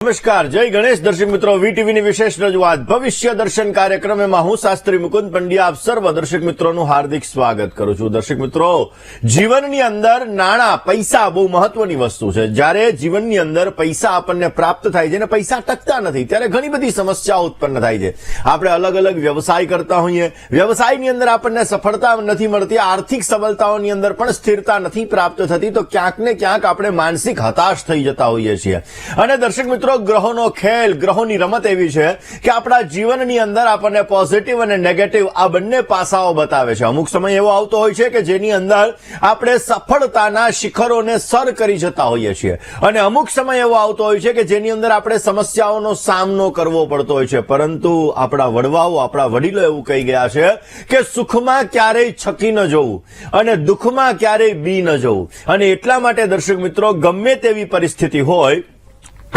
નમસ્કાર, જય ગણેશ દર્શક મિત્રો. વીટીવીની વિશેષ રજૂઆત ભવિષ્ય દર્શન કાર્યક્રમમાં હું શાસ્ત્રી મુકુંદ પંડ્યા આપ સર્વ દર્શક મિત્રોનું હાર્દિક સ્વાગત કરું છું. દર્શક મિત્રો, જીવનની અંદર નાણાં પૈસા બહુ મહત્વની વસ્તુ છે. જ્યારે જીવનની અંદર પૈસા આપણને પ્રાપ્ત થાય છે અને પૈસા ટકતા નથી ત્યારે ઘણી બધી સમસ્યાઓ ઉત્પન્ન થાય છે. આપણે અલગ અલગ વ્યવસાય કરતા હોઈએ, વ્યવસાયની અંદર આપણને સફળતા નથી મળતી, આર્થિક સબળતાઓની અંદર પણ સ્થિરતા નથી પ્રાપ્ત થતી, તો ક્યાંક ને ક્યાંક આપણે માનસિક હતાશ થઈ જતા હોઈએ છીએ. અને દર્શક મિત્રો, ગ્રહોનો ખેલ, ગ્રહોની રમત એવી છે કે આપણા જીવનની અંદર આપણને પોઝિટિવ અને નેગેટિવ આ બંને પાસાઓ બતાવે છે. અમુક સમય એવો આવતો હોય છે કે જેની અંદર આપણે સફળતાના શિખરોને સર કરી જતા હોઈએ છીએ અને અમુક સમય એવો આવતો હોય છે કે જેની અંદર આપણે સમસ્યાઓનો સામનો કરવો પડતો હોય છે. પરંતુ આપણા વડવાઓ, આપણા વડીલો એવું કહી ગયા છે કે સુખમાં ક્યારેય છકી ન જવું અને દુઃખમાં ક્યારેય બી ન જવું. અને એટલા માટે દર્શક મિત્રો, ગમે તેવી પરિસ્થિતિ હોય,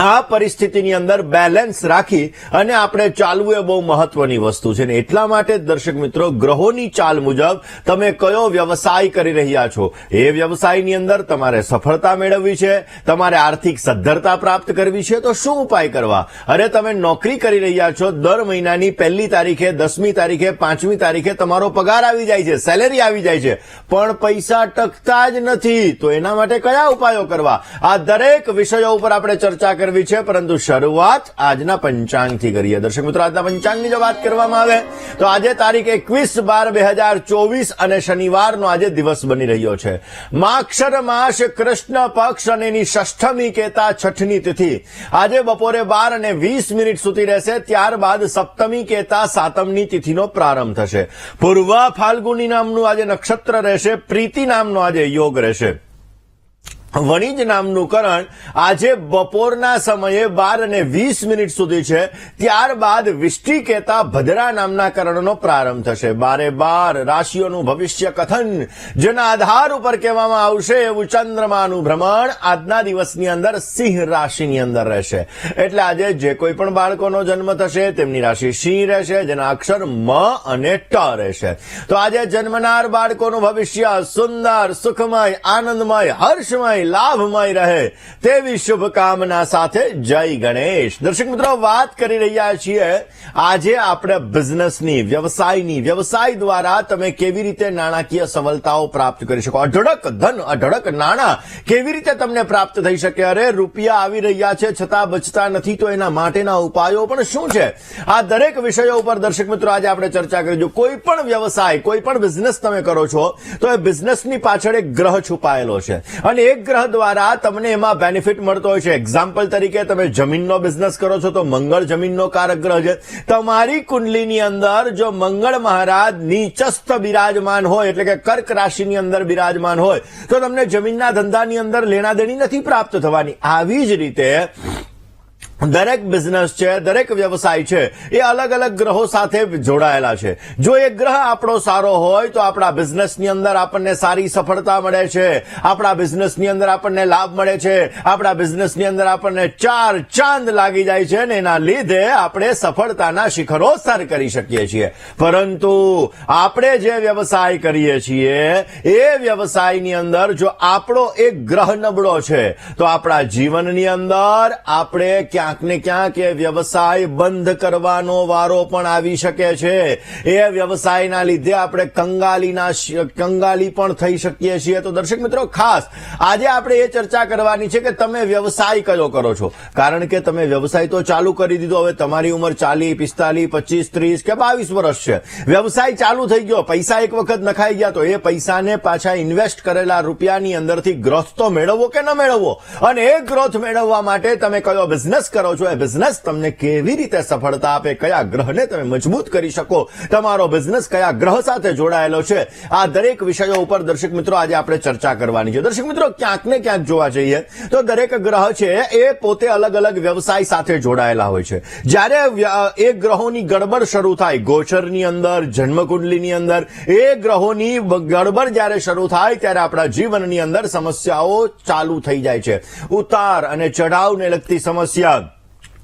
આ પરિસ્થિતિની અંદર બેલેન્સ રાખી અને આપણે ચાલવું એ બહુ મહત્વની વસ્તુ છે. ને એટલા માટે દર્શક મિત્રો, ગ્રહોની ચાલ મુજબ તમે કયો વ્યવસાય કરી રહ્યા છો, એ વ્યવસાયની અંદર તમારે સફળતા મેળવવી છે, તમારે આર્થિક સદ્ધરતા પ્રાપ્ત કરવી છે, તો શું ઉપાય કરવા? અરે તમે નોકરી કરી રહ્યા છો, દર મહિનાની 1લી તારીખે, 10મી તારીખે, 5મી તારીખે તમારો પગાર આવી જાય છે, સેલેરી આવી જાય છે, પણ પૈસા ટકતા જ નથી. તો એના માટે કયા ઉપાયો કરવા? આ દરેક વિષયો ઉપર આપણે ચર્ચા કરવી છે. પરંતુ શરૂઆત આજના પંચાંગથી કરીએ. દર્શક મિત્રો, આજના પંચાંગની જો વાત કરવામાં આવે તો આજે તારીખ 21/12/2024 અને શનિવારનો આજે દિવસ બની રહ્યો છે. માક્ષર માસ કૃષ્ણ પક્ષ અને એની ષષ્ઠમી કેતા છઠની તિથિ આજે બપોરે 12:20 સુધી રહેશે. ત્યારબાદ સપ્તમી કેતા સાતમની તિથિનો પ્રારંભ થશે. પૂર્વ ફાલ્ગુની નામનું આજે નક્ષત્ર રહેશે. પ્રીતિ નામનો આજે યોગ રહેશે. વણિજ નામનું કરણ આજે બપોરના સમયે 12:20 સુધી છે. ત્યારબાદ વિષ્ટિ કેતા ભદ્રા નામના કરણનો પ્રારંભ થશે. 12 રાશિઓનું ભવિષ્ય કથન જેના આધાર ઉપર કહેવામાં આવશે એવું ચંદ્રમાનું ભ્રમણ આજના દિવસની અંદર સિંહ રાશિની અંદર રહેશે. એટલે આજે જે કોઈ પણ બાળકોનો જન્મ થશે તેમની રાશિ સિંહ રહેશે, જેના અક્ષર મ અને ટ રહેશે. તો આજે જન્મનાર બાળકોનું ભવિષ્ય સુંદર, સુખમય, આનંદમય, હર્ષમય, લાભમય રહે તેવી શુભકામના સાથે જય ગણેશ. દર્શક મિત્રો, વાત કરી રહ્યા છીએ આજે આપણે બિઝનેસની, વ્યવસાયની. વ્યવસાય દ્વારા તમે કેવી રીતે નાણાકીય સફળતાઓ પ્રાપ્ત કરી શકો, અઢળક ધન, અઢળક નાણાં કેવી રીતે તમને પ્રાપ્ત થઈ શકે. અરે રૂપિયા આવી રહ્યા છે છતાં બચતા નથી, તો એના માટેના ઉપાયો પણ શું છે? આ દરેક વિષયો ઉપર દર્શક મિત્રો આજે આપણે ચર્ચા કરીશું. કોઈ પણ વ્યવસાય, કોઈ પણ બિઝનેસ તમે કરો છો તો એ બિઝનેસની પાછળ એક ગ્રહ છુપાયેલો છે અને એક ગ્રહ દ્વારા તમને એમાં બેનિફિટ મળતો હોય છે. એક્ઝામ્પલ તરીકે તમે જમીનનો બિઝનેસ કરો છો તો મંગળ જમીનનો કારક ગ્રહ છે. તમારી કુંડલીની અંદર જો મંગળ મહારાજ નીચસ્થ બિરાજમાન હોય, એટલે કે કર્ક રાશિની અંદર બિરાજમાન હોય, તો તમને જમીનના ધંધાની અંદર લેણાદેણી નથી પ્રાપ્ત થવાની. આવી જ રીતે દરેક બિઝનેસ છે, દરેક વ્યવસાય છે, એ અલગ અલગ ગ્રહો સાથે જોડાયેલા છે. જો એ ગ્રહ આપણો સારો હોય તો આપણા બિઝનેસની અંદર આપણને સારી સફળતા મળે છે, આપણા બિઝનેસની અંદર આપણને લાભ મળે છે, આપણા બિઝનેસની અંદર આપણને 4 ચાંદ લાગી જાય છે અને એના લીધે આપણે સફળતાના શિખરો સર કરી શકીએ છીએ. પરંતુ આપણે જે વ્યવસાય કરીએ છીએ એ વ્યવસાયની અંદર જો આપણો એક ગ્રહ નબળો છે તો આપણા જીવનની અંદર આપણે ક્યાંક ને ક્યાંક એ વ્યવસાય બંધ કરવાનો વારો પણ આવી શકે છે. એ વ્યવસાયના લીધે આપણે કંગાલી પણ થઈ શકીએ છીએ. તો દર્શક મિત્રો, ખાસ આજે આપણે એ ચર્ચા કરવાની છે કે તમે વ્યવસાય કયો કરો છો. કારણ કે તમે વ્યવસાય તો ચાલુ કરી દીધો, હવે તમારી ઉંમર 40, 45, 25, 30 કે 22 વર્ષ છે, વ્યવસાય ચાલુ થઈ ગયો, પૈસા એક વખત નખાઈ ગયા, તો એ પૈસાને પાછા ઇન્વેસ્ટ કરેલા રૂપિયાની અંદરથી ગ્રોથ તો મેળવવો કે ન મેળવવો, અને એ ગ્રોથ મેળવવા માટે તમે કયો બિઝનેસ કરો છો, એ બિઝનેસ તમને કેવી રીતે સફળતા આપે, કયા ગ્રહને તમે મજબૂત કરી શકો, તમારો બિઝનેસ કયા ગ્રહ સાથે જોડાયેલો છે, આ દરેક વિષયો ઉપર દર્શક મિત્રો આજે આપણે ચર્ચા કરવાની છે. દર્શક મિત્રો, ક્યાંક ને ક્યાંક જોવા જઈએ તો દરેક ગ્રહ છે એ પોતે અલગ અલગ વ્યવસાય સાથે જોડાયેલા હોય છે. જ્યારે એ ગ્રહોની ગડબડ શરૂ થાય ગોચરની અંદર, જન્મકુંડલીની અંદર, એ ગ્રહોની ગડબડ જ્યારે શરૂ થાય ત્યારે આપણા જીવનની અંદર સમસ્યાઓ ચાલુ થઈ જાય છે. ઉતાર અને ચઢાવને લગતી સમસ્યા,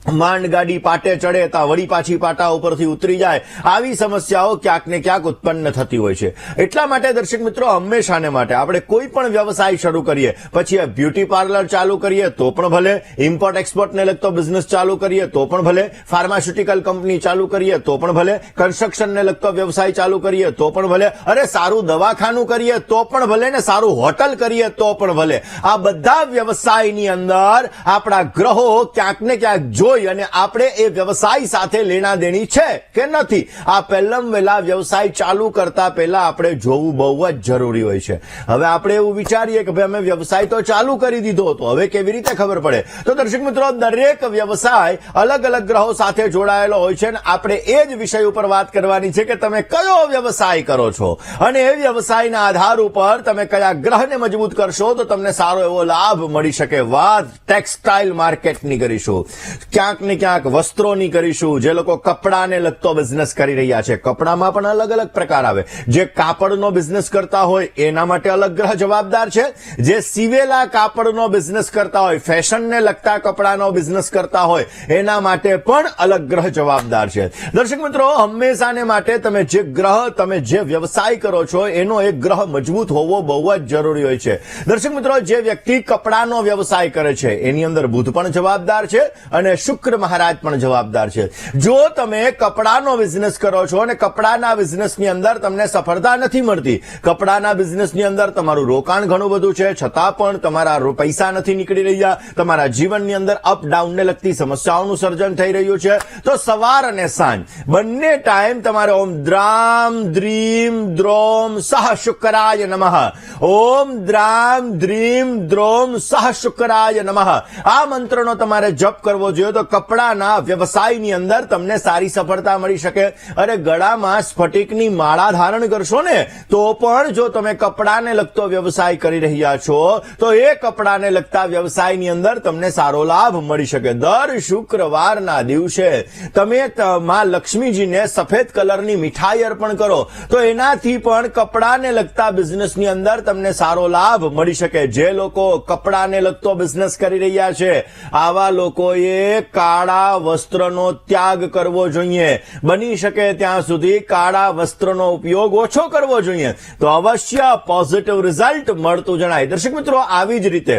માંડ ગાડી પાટે ચડે તા વળી પાછી પાટા ઉપરથી ઉતરી જાય, આવી સમસ્યાઓ ક્યાંક ને ક્યાંક ઉત્પન્ન થતી હોય છે. એટલા માટે દર્શક મિત્રો, હંમેશાને માટે આપણે કોઈ પણ વ્યવસાય શરૂ કરીએ, પછી બ્યુટી પાર્લર ચાલુ કરીએ તો પણ ભલે, ઇમ્પોર્ટ એક્સપોર્ટને લગતો બિઝનેસ ચાલુ કરીએ તો પણ ભલે, ફાર્માસ્યુટિકલ કંપની ચાલુ કરીએ તો પણ ભલે, કન્સ્ટ્રક્શનને લગતો વ્યવસાય ચાલુ કરીએ તો પણ ભલે, અરે સારું દવાખાનું કરીએ તો પણ ભલે ને સારું હોટલ કરીએ તો પણ ભલે, આ બધા વ્યવસાયની અંદર આપણા ગ્રહો ક્યાંક ને ક્યાંક જોઈ અને આપણે એ વ્યવસાય સાથે લેણા દેણી છે કે નથી, આ પહેલા વહેલા વ્યવસાય ચાલુ કરતા પહેલા આપણે જોવું બહુ જ જરૂરી હોય છે. હવે આપણે એવું વિચારીએ કે ભાઈ અમે વ્યવસાય તો ચાલુ કરી દીધો હતો, હવે કેવી રીતે ખબર પડે? તો દર્શક મિત્રો, દરેક વ્યવસાય અલગ અલગ ગ્રહો સાથે જોડાયેલો હોય છે અને આપણે એ જ વિષય ઉપર વાત કરવાની છે કે તમે કયો વ્યવસાય કરો છો અને એ વ્યવસાયના આધાર ઉપર તમે કયા ગ્રહને મજબૂત કરશો તો તમને સારો એવો લાભ મળી શકે. વાત ટેક્સટાઇલ માર્કેટની કરીશું, ક્યાંક ને ક્યાંક વસ્ત્રોની કરીશું. જે લોકો કપડાને લગતો બિઝનેસ કરી રહ્યા છે, કપડામાં પણ અલગ અલગ પ્રકાર આવે. જે કાપડનો બિઝનેસ કરતા હોય એના માટે અલગ ગ્રહ જવાબદાર છે. જે સીવેલા કાપડનો બિઝનેસ કરતા હોય, ફેશનને લગતા કપડાનો બિઝનેસ કરતા હોય એના માટે પણ અલગ ગ્રહ જવાબદાર છે. દર્શક મિત્રો, હંમેશાને માટે તમે જે વ્યવસાય કરો છો એનો એક ગ્રહ મજબૂત હોવો બહુ જ જરૂરી હોય છે. દર્શક મિત્રો, જે વ્યક્તિ કપડાનો વ્યવસાય કરે છે એની અંદર બુધ પણ જવાબદાર છે અને શુક્ર મહારાજ પણ જવાબદાર છે. જો તમે કપડાનો બિઝનેસ કરો છો અને કપડાના બિઝનેસની અંદર તમને સફળતા નથી મળતી, કપડાના બિઝનેસની અંદર તમારું રોકાણ ઘણું બધું છે છતાં પણ તમારા પૈસા નથી નીકળી રહ્યા, તમારા જીવનની અંદર અપડાઉનને લગતી સમસ્યાઓનું સર્જન થઈ રહ્યું છે, તો સવાર અને સાંજ બંને ટાઈમ તમારે ઓમ દ્રામ દ્રીમ દ્રોમ સહ શુક્રાય નમઃ, ઓમ દ્રામ દ્રીમ દ્રોમ સહ શુક્રાય નમઃ, આ મંત્રનો તમારે જપ કરવો જોઈએ તો કપડાના વ્યવસાયની અંદર તમને સારી સફળતા મળી શકે. અરે ગળામાં સ્ફટિકની માળા ધારણ કરશો ને તો પણ જો તમે કપડાને લગતો વ્યવસાય કરી રહ્યા છો તો એ કપડાને લગતા વ્યવસાયની અંદર તમને સારો લાભ મળી શકે. દર શુક્રવારના દિવસે તમે માં લક્ષ્મીજીને સફેદ કલરની મીઠાઈ અર્પણ કરો તો એનાથી પણ કપડાને લગતા બિઝનેસની અંદર તમને સારો લાભ મળી શકે. જે લોકો કપડાને લગતો બિઝનેસ કરી રહ્યા છે આવા લોકોએ કાળા વસ્ત્રનો ત્યાગ કરવો જોઈએ. બની શકે ત્યાં સુધી કાળા વસ્ત્રનો ઉપયોગ ઓછો કરવો જોઈએ તો અવશ્ય પોઝિટિવ રિઝલ્ટ મળતું જણાય. દર્શક મિત્રો, આવી જ રીતે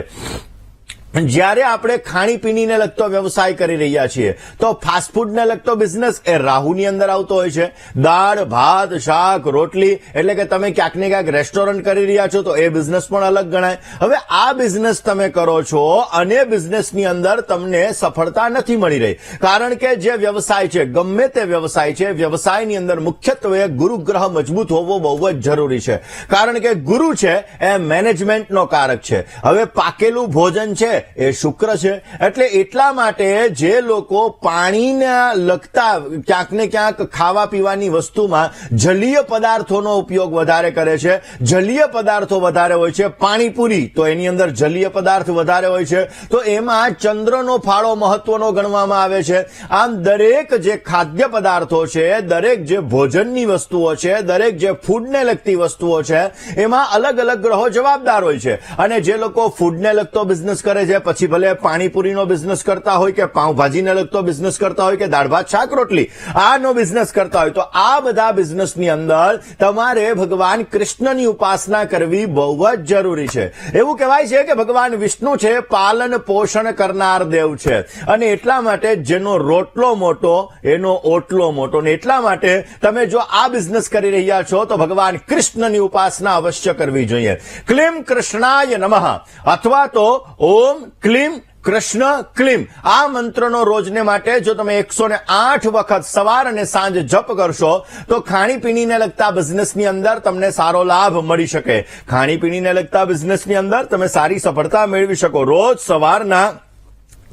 જ્યારે આપણે ખાણીપીણીને લગતો વ્યવસાય કરી રહ્યા છીએ તો ફાસ્ટફૂડને લગતો બિઝનેસ એ રાહુની અંદર આવતો હોય છે. દાળ ભાત શાક રોટલી એટલે કે તમે ક્યાંક ને ક્યાંક રેસ્ટોરન્ટ કરી રહ્યા છો તો એ બિઝનેસ પણ અલગ ગણાય. હવે આ બિઝનેસ તમે કરો છો અને બિઝનેસની અંદર તમને સફળતા નથી મળી રહી કારણ કે જે વ્યવસાય છે, ગમે તે વ્યવસાય છે, વ્યવસાયની અંદર મુખ્યત્વે ગુરુ ગ્રહ મજબૂત હોવો બહુ જ જરૂરી છે કારણ કે ગુરુ છે એ મેનેજમેન્ટનો કારક છે. હવે પાકેલું ભોજન છે એ શુક્ર છે, એટલે એટલા માટે જે લોકો પાણીના લગતા ક્યાંક ને ક્યાંક ખાવા પીવાની વસ્તુમાં જલીય પદાર્થોનો ઉપયોગ વધારે કરે છે, જલીય પદાર્થો વધારે હોય છે, પાણીપુરી તો એની અંદર જલીય પદાર્થ વધારે હોય છે તો એમાં ચંદ્રનો ફાળો મહત્વનો ગણવામાં આવે છે. આમ દરેક જે ખાદ્ય પદાર્થો છે, દરેક જે ભોજનની વસ્તુઓ છે, દરેક જે ફૂડને લગતી વસ્તુઓ છે એમાં અલગ અલગ ગ્રહો જવાબદાર હોય છે. અને જે લોકો ફૂડને લગતો બિઝનેસ કરે છે, પછી ભલે પાણીપુરીનો બિઝનેસ કરતા હોય કે પાઉંભાજીને લગતો બિઝનેસ કરતા હોય કે દાળ ભાત શાક રોટલી આનો બિઝનેસ કરતા હોય તો આ બધા બિઝનેસની અંદર તમારે ભગવાન કૃષ્ણની ઉપાસના કરવી બહુ જ જરૂરી છે. એવું કહેવાય છે કે ભગવાન વિષ્ણુ છે પાલન પોષણ કરનાર દેવ છે અને એટલા માટે જેનો રોટલો મોટો એનો ઓટલો મોટો ને એટલા માટે તમે જો આ બિઝનેસ કરી રહ્યા છો તો ભગવાન કૃષ્ણની ઉપાસના અવશ્ય કરવી જોઈએ. ક્લીમ કૃષ્ણાય નમઃ અથવા તો ઓમ ક્લીમ કૃષ્ણ ક્લીમ આ મંત્રનો રોજને માટે જો તમે 108 વખત સવાર અને સાંજ જપ કરશો તો ખાણીપીણીને લગતા બિઝનેસની અંદર તમને સારો લાભ મળી શકે. ખાણીપીણીને લગતા બિઝનેસની અંદર તમે સારી સફળતા મેળવી શકો. રોજ સવારના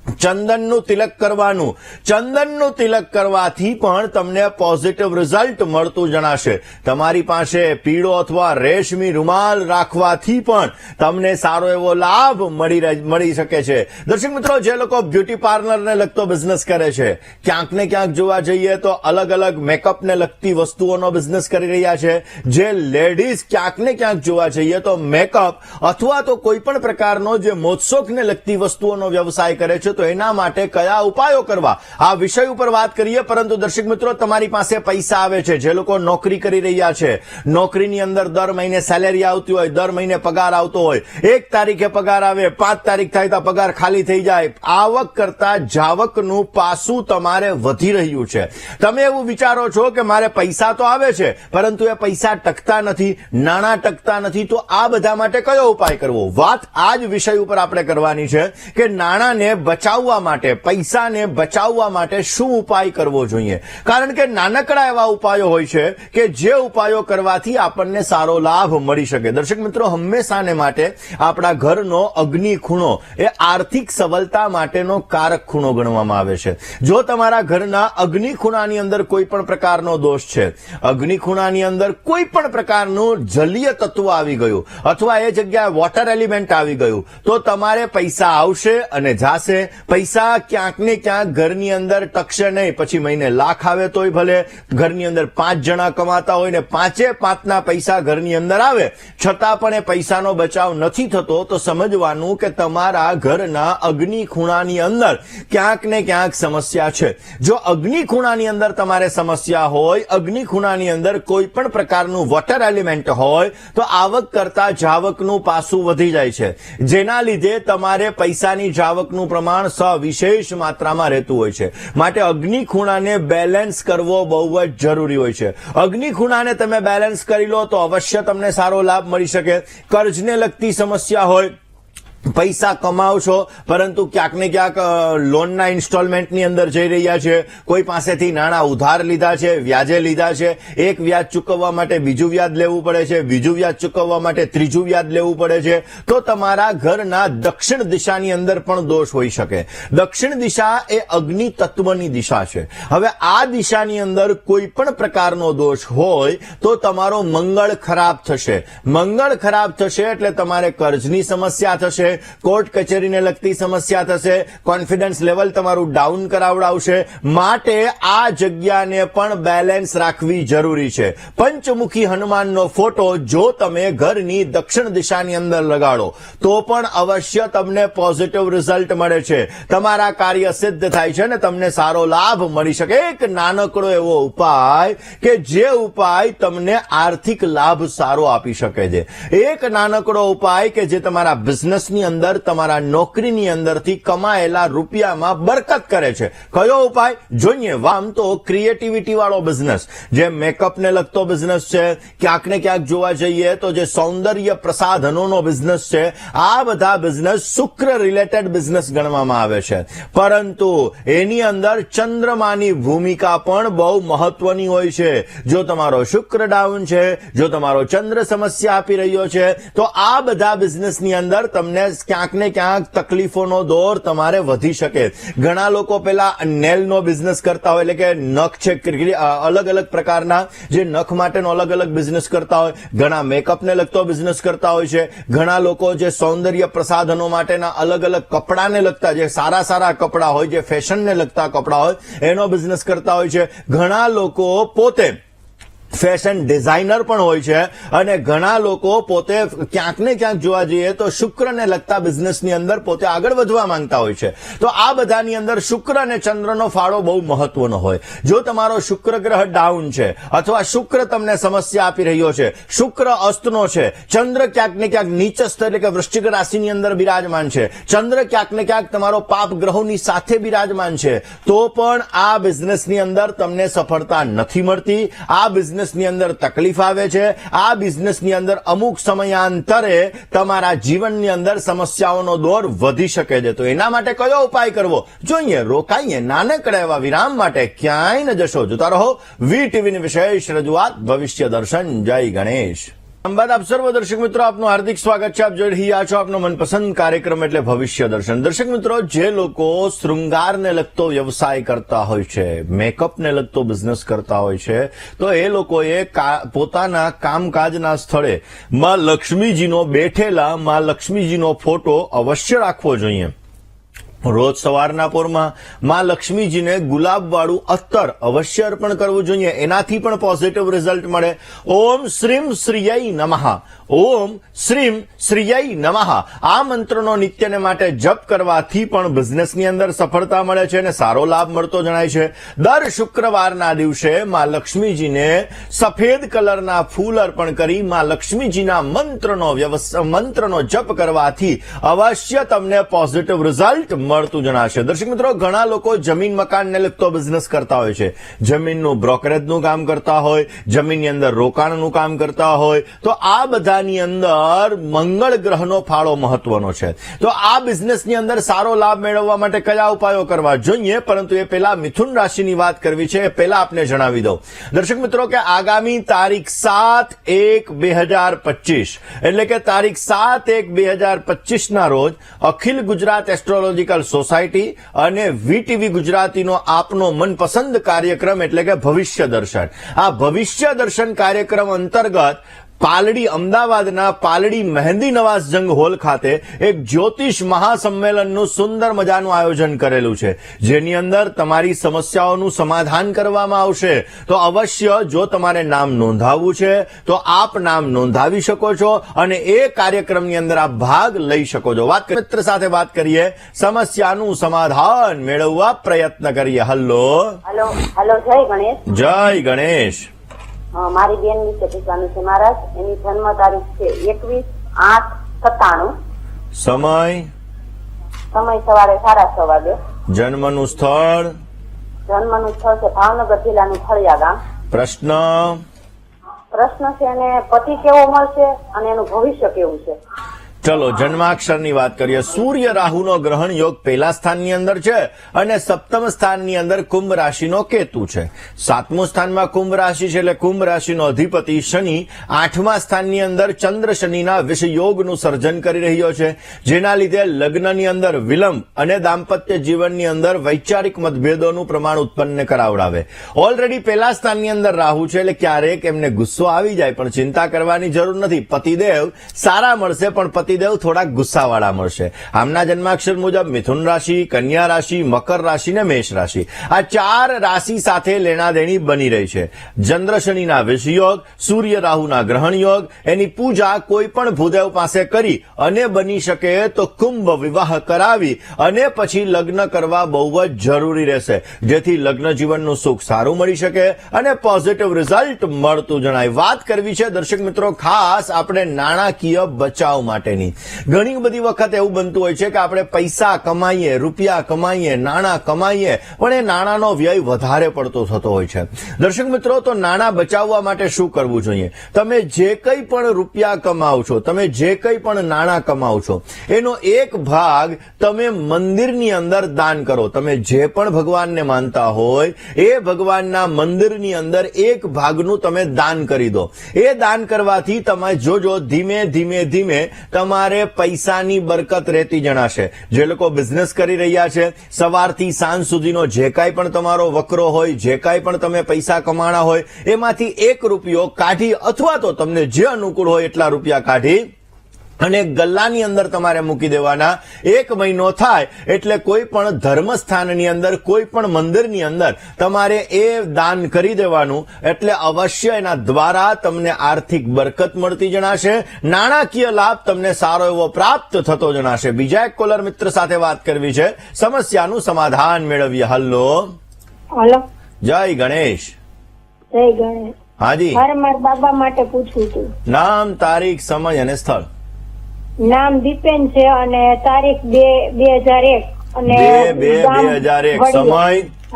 ચંદનનું તિલક કરવાનું, ચંદનનું તિલક કરવાથી પણ તમને પોઝિટિવ રિઝલ્ટ મળતું જણાશે. તમારી પાસે પીળો અથવા રેશમી રૂમાલ રાખવાથી પણ તમને સારો એવો લાભ મળી શકે છે. દર્શક મિત્રો, જે લોકો બ્યુટી પાર્લરને લગતો બિઝનેસ કરે છે, ક્યાંક ને ક્યાંક જોવા જઈએ તો અલગ અલગ મેકઅપને લગતી વસ્તુઓનો બિઝનેસ કરી રહ્યા છે. જે લેડીઝ ક્યાંક ને ક્યાંક જોવા જઈએ તો મેકઅપ અથવા તો કોઈ પણ પ્રકારનો જે મોત્સોકને લગતી વસ્તુઓનો વ્યવસાય કરે છે તો એના માટે કયા ઉપાયો કરવા, આ વિષય ઉપર વાત કરીએ. પરંતુ દર્શક મિત્રો, તમારી પાસે પૈસા આવે છે, જે લોકો નોકરી કરી રહ્યા છે, નોકરીની અંદર દર મહિને સેલેરી આવતી હોય, દર મહિને પગાર આવતો હોય, 1 તારીખે પગાર આવે, 5 તારીખ થાય તો પગાર ખાલી થઈ જાય, આવક કરતા જાવકનું પાસું તમારે વધી રહ્યું છે. તમે એવું વિચારો છો કે મારે પૈસા તો આવે છે પરંતુ એ પૈસા ટકતા નથી, નાણાં ટકતા નથી, તો આ બધા માટે કયો ઉપાય કરવો? વાત આ જ વિષય ઉપર આપણે કરવાની છે કે નાણાંને બચાવવા માટે, પૈસાને બચાવવા માટે શું ઉપાય કરવો જોઈએ. કારણ કે નાનકડા એવા ઉપાયો હોય છે કે જે ઉપાયો કરવાથી આપણને સારો લાભ મળી શકે. દર્શક મિત્રો, હંમેશાને માટે આપણા ઘરનો અગ્નિ ખૂણો એ આર્થિક સબળતા માટેનો કારક ખૂણો ગણવામાં આવે છે. જો તમારા ઘરના અગ્નિ ખૂણાની અંદર કોઈ પણ પ્રકારનો દોષ છે, અગ્નિ ખૂણાની અંદર કોઈ પણ પ્રકારનું જલીય તત્વ આવી ગયું અથવા એ જગ્યાએ વોટર એલિમેન્ટ આવી ગયું, તો તમારે પૈસા આવશે અને જાશે. પૈસા ક્યાંક ને ક્યાંક ઘરની અંદર ટકશે નહીં. પછી મહિને લાખ આવે તોય ભલે, ઘરની અંદર 5 જણા કમાતા હોય ને 5 પૈસા ઘરની અંદર આવે છતાં પણ એ પૈસાનો બચાવ નથી થતો, તો સમજવાનું કે તમારા ઘરના અગ્નિ ખૂણાની અંદર ક્યાંક ને ક્યાંક સમસ્યા છે. જો અગ્નિ ખૂણાની અંદર તમારે સમસ્યા હોય, અગ્નિ ખૂણાની અંદર કોઈ પણ પ્રકારનું વોટર એલિમેન્ટ હોય, તો આવક કરતા જાવકનું પાસું વધી જાય છે, જેના લીધે તમારે પૈસાની જાવકનું પ્રમાણ સવિશેષ માત્રામાં રહેતું હોય છે. માટે અગ્નિ ખૂણાને બેલેન્સ કરવો બહુ જ જરૂરી હોય છે. અગ્નિ ખૂણાને તમે બેલેન્સ કરી લો તો અવશ્ય તમને સારો લાભ મળી શકે. કર્જને લગતી સમસ્યા હોય, પૈસા કમાવ છો પરંતુ ક્યાંક ને ક્યાંક લોનના ઇન્સ્ટોલમેન્ટની અંદર જઈ રહ્યા છે, કોઈ પાસેથી નાણાં ઉધાર લીધા છે, વ્યાજે લીધા છે, એક વ્યાજ ચૂકવવા માટે બીજું વ્યાજ લેવું પડે છે, બીજું વ્યાજ ચૂકવવા માટે ત્રીજું વ્યાજ લેવું પડે છે, તો તમારા ઘરના દક્ષિણ દિશાની અંદર પણ દોષ હોઈ શકે. દક્ષિણ દિશા એ અગ્નિ તત્વની દિશા છે. હવે આ દિશાની અંદર કોઈ પણ પ્રકારનો દોષ હોય તો તમારો મંગળ ખરાબ થશે. મંગળ ખરાબ થશે એટલે તમારે કર્જની સમસ્યા થશે, કોર્ટ કચેરીને લગતી સમસ્યા થશે, કોન્ફિડન્સ લેવલ તમારું ડાઉન કરાવડાવશે. માટે આ જગ્યાને પણ બેલેન્સ રાખવી જરૂરી છે. પંચમુખી હનુમાનનો ફોટો જો તમે ઘરની દક્ષિણ દિશાની અંદર લગાડો તો પણ અવશ્ય તમને પોઝિટિવ રિઝલ્ટ મળે છે, તમારા કાર્ય સિદ્ધ થાય છે અને તમને સારો લાભ મળી શકે. એક નાનકડો એવો ઉપાય કે જે ઉપાય તમને આર્થિક લાભ સારો આપી શકે છે. એક નાનકડો ઉપાય કે જે તમારા બિઝનેસની અંદર, તમારા નોકરીની અંદરથી કમાયેલા રૂપિયામાં બરકત કરે છે. કયો ઉપાય જોઈએ? આમ તો ક્રિએટિવિટી વાળો બિઝનેસ, જે મેકઅપને લગતો બિઝનેસ છે, ક્યાંક ને ક્યાંક જોવા જઈએ તો જે સૌંદર્ય પ્રસાધનોનો બિઝનેસ છે, આ બધા બિઝનેસ શુક્ર રિલેટેડ બિઝનેસ ગણવામાં આવે છે. પરંતુ એની અંદર ચંદ્રમાની ભૂમિકા પણ બહુ મહત્વની હોય છે. જો તમારો શુક્ર ડાઉન છે, જો તમારો ચંદ્ર સમસ્યા આપી રહ્યો છે, તો આ બધા બિઝનેસની અંદર તમને ક્યાંક ને ક્યાંક તકલીફોનો દોર તમારે વધી શકે. ઘણા લોકો પેલા નેલનો બિઝનેસ કરતા હોય, એટલે કે નખ છે, અલગ અલગ પ્રકારના જે નખ માટેનો અલગ અલગ બિઝનેસ કરતા હોય, ઘણા મેકઅપને લગતો બિઝનેસ કરતા હોય છે, ઘણા લોકો જે સૌંદર્ય પ્રસાધનો માટેના અલગ અલગ કપડાને લગતા, જે સારા કપડા હોય, જે ફેશનને લગતા કપડા હોય, એનો બિઝનેસ કરતા હોય છે. ઘણા લોકો પોતે ફેશન ડિઝાઇનર પણ હોય છે અને ઘણા લોકો પોતે ક્યાંક ને ક્યાંક જોવા જઈએ તો શુક્રને લગતા બિઝનેસની અંદર પોતે આગળ વધવા માંગતા હોય છે. તો આ બધાની અંદર શુક્ર અને ચંદ્રનો ફાળો બહુ મહત્વનો હોય. જો તમારો શુક્ર ગ્રહ ડાઉન છે અથવા શુક્ર તમને સમસ્યા આપી રહ્યો છે, શુક્ર અસ્તનો છે, ચંદ્ર ક્યાંક ને ક્યાંક નીચસ્થ એટલે કે વૃશ્ચિક રાશિની અંદર બિરાજમાન છે, ચંદ્ર ક્યાંક ને ક્યાંક તમારો પાપ ગ્રહોની સાથે બિરાજમાન છે, તો પણ આ બિઝનેસની અંદર તમને સફળતા નથી મળતી. આ બિઝનેસની અંદર તકલીફ આવે છે. આ બિઝનેસની અંદર અમુક સમયાંતરે તમારા જીવનની અંદર સમસ્યાઓનો દોર વધી શકે છે. તો એના માટે કયો ઉપાય કરવો જોઈએ? રોકાઈએ નાનકડા એવા વિરામ માટે, ક્યાંય ન જશો, જોતા રહો વીટીવીની વિશેષ રજૂઆત ભવિષ્ય દર્શન. જય ગણેશ. બાદ આપ સર્વ દર્શક મિત્રો, આપનું હાર્દિક સ્વાગત છે. આપ જોઈ રહ્યા છો આપનો મનપસંદ કાર્યક્રમ એટલે ભવિષ્ય દર્શન. દર્શક મિત્રો, જે લોકો શૃંગારને લગતો વ્યવસાય કરતા હોય છે, મેકઅપને લગતો બિઝનેસ કરતા હોય છે, તો એ લોકોએ પોતાના કામકાજના સ્થળે માં લક્ષ્મીજીનો બેઠેલા માં લક્ષ્મીજીનો ફોટો અવશ્ય રાખવો જોઈએ. રોજ સવારના પોરમાં માં લક્ષ્મીજીને ગુલાબવાળું અત્તર અવશ્ય અર્પણ કરવું જોઈએ, એનાથી પણ પોઝિટિવ રિઝલ્ટ મળે. ઓમ શ્રીમ શ્રીયೈ નમઃ, ઓમ શ્રીમ શ્રીયై નમઃ આ મંત્રનો નિત્યને માટે જપ કરવાથી પણ બિઝનેસની અંદર સફળતા મળે છે અને સારો લાભ મળતો જણાય છે. દર શુક્રવારના દિવસે માં લક્ષ્મીજીને સફેદ કલરના ફૂલ અર્પણ કરી માં લક્ષ્મીજીના મંત્રનો જપ કરવાથી અવશ્ય તમને પોઝિટિવ રિઝલ્ટ મળતું જણાશે. દર્શક મિત્રો, ઘણા લોકો જમીન મકાનને લગતો બિઝનેસ કરતા હોય છે, જમીનનું બ્રોકરેજનું કામ કરતા હોય, જમીનની અંદર રોકાણનું કામ કરતા હોય, તો આ બધાની અંદર મંગળ ગ્રહનો ફાળો મહત્વનો છે. તો આ બિઝનેસની અંદર સારો લાભ મેળવવા માટે કયા ઉપાયો કરવા જોઈએ, પરંતુ એ પહેલા મિથુન રાશિની વાત કરવી છે, એ પહેલા આપને જણાવી દઉં દર્શક મિત્રો કે આગામી તારીખ 7/1/2025 એટલે કે તારીખ 7/1/2025 ના રોજ અખિલ ગુજરાત એસ્ટ્રોલોજીકલ સોસાયટી અને વીટીવી ગુજરાતીનો આપનો મનપસંદ કાર્યક્રમ એટલે કે ભવિષ્ય દર્શન, આ ભવિષ્ય દર્શન કાર્યક્રમ અંતર્ગત પાલડી, અમદાવાદના પાલડી મહેંદી નવાઝ જંગ હોલ ખાતે એક જ્યોતિષ મહાસંમેલનનું સુંદર મજાનું આયોજન કરેલું છે, જેની અંદર તમારી સમસ્યાઓનું સમાધાન કરવામાં આવશે. તો અવશ્ય જો તમારે નામ નોંધાવવું છે તો આપ નામ નોંધાવી શકો છો અને એ કાર્યક્રમની અંદર આપ ભાગ લઈ શકો છો. મિત્ર સાથે વાત કરીએ, સમસ્યાનું સમાધાન મેળવવા પ્રયત્ન કરીએ. હલો હલો, જય ગણેશ. જય ગણેશ. મારી બેન વિશે પૂછવાનું છે મહારાજ. એની જન્મ તારીખ છે 21/8/97. સમય સવારે 6:30 વાગે. જન્મનું સ્થળ છે ભાવનગર જિલ્લાનું ફળિયા ગામ. પ્રશ્ન છે એને પતિ કેવો મળશે અને એનું ભવિષ્ય કેવું છે. ચલો જન્માક્ષરની વાત કરીએ. સૂર્ય રાહુનો ગ્રહણ યોગ પહેલા સ્થાનની અંદર છે અને સપ્તમ સ્થાનની અંદર કુંભ રાશિનો કેતુ છે. સાતમું સ્થાનમાં કુંભ રાશિ છે એટલે કુંભ રાશિનો અધિપતિ શનિ 8મા સ્થાનની અંદર ચંદ્ર શનિના વિષયોગનું સર્જન કરી રહ્યો છે, જેના લીધે લગ્નની અંદર વિલંબ અને દાંપત્ય જીવનની અંદર વૈચારિક મતભેદોનું પ્રમાણ ઉત્પન્ન કરાવડાવે. ઓલરેડી પહેલા સ્થાનની અંદર રાહુ છે એટલે ક્યારેક એમને ગુસ્સો આવી જાય, પણ ચિંતા કરવાની જરૂર નથી. પતિદેવ સારા મળશે પણ પતિદેવ થોડા ગુસ્સાવાળા મળશે. આમના જન્માક્ષર મુજબ મિથુન રાશિ, કન્યા રાશિ, મકર રાશિ ને મેષ રાશિ, આ 4 રાશિ સાથે લેણાદેણી બની રહી છે. ચંદ્ર શનિના વિષયોગ, સૂર્ય રાહુના ગ્રહણ યોગ, એની પૂજા કોઈ પણ ભૂદેવ પાસે કરી અને બની શકે તો કુંભ વિવાહ કરાવી અને પછી લગ્ન કરવા બહુ જ જરૂરી રહેશે, જેથી લગ્ન જીવનનું સુખ સારું મળી શકે અને પોઝિટિવ રિઝલ્ટ મળતું જણાય. વાત કરવી છે દર્શક મિત્રો ખાસ આપણે નાણાકીય બચાવ માટેની. ઘણી બધી વખત એવું બનતું હોય છે કે આપણે પૈસા કમાઈએ, રૂપિયા કમાઈએ, નાણાં કમાઈએ, પણ એ નાણાંનો વ્યય વધારે પડતો થતો હોય છે. દર્શક મિત્રો, તો નાણાં બચાવવા માટે શું કરવું જોઈએ? તમે જે કંઈ પણ રૂપિયા કમાવ છો, તમે જે કંઈ પણ નાણાં કમાવ છો, એનો એક ભાગ તમે મંદિરની અંદર દાન કરો. તમે જે પણ ભગવાનને માનતા હોય એ ભગવાનના મંદિરની અંદર એક ભાગનું તમે દાન કરી દો. એ દાન કરવાથી તમે જોજો ધીમે ધીમે ધીમે તમારે પૈસાની બરકત રહેતી જણાશે. જે લોકો બિઝનેસ કરી રહ્યા છે, સવારથી સાંજ સુધીનો જે કાંઈ પણ તમારો વકરો હોય, જે કાંઈ પણ તમે પૈસા કમાણા હોય, એમાંથી 1 રૂપિયો કાઢી અથવા તો તમને જે અનુકૂળ હોય એટલા રૂપિયા કાઢી અને ગલ્લાની અંદર તમારે મૂકી દેવાના. 1 મહિનો થાય એટલે કોઈ પણ ધર્મસ્થાનની અંદર, કોઈ પણ મંદિરની અંદર તમારે એ દાન કરી દેવાનું, એટલે અવશ્ય એના દ્વારા તમને આર્થિક બરકત મળતી જણાશે, નાણાકીય લાભ તમને સારો એવો પ્રાપ્ત થતો જણાશે. બીજા એક કોલર મિત્ર સાથે વાત કરવી છે, સમસ્યાનું સમાધાન મેળવીએ. હલો જય ગણેશ. જય ગણેશ. હાજી, મારા બાબા માટે પૂછવું હતું. નામ, તારીખ, સમય અને સ્થળ. નામ દીપેન છે અને તારીખ 2/2001 અને 2/2001. સમય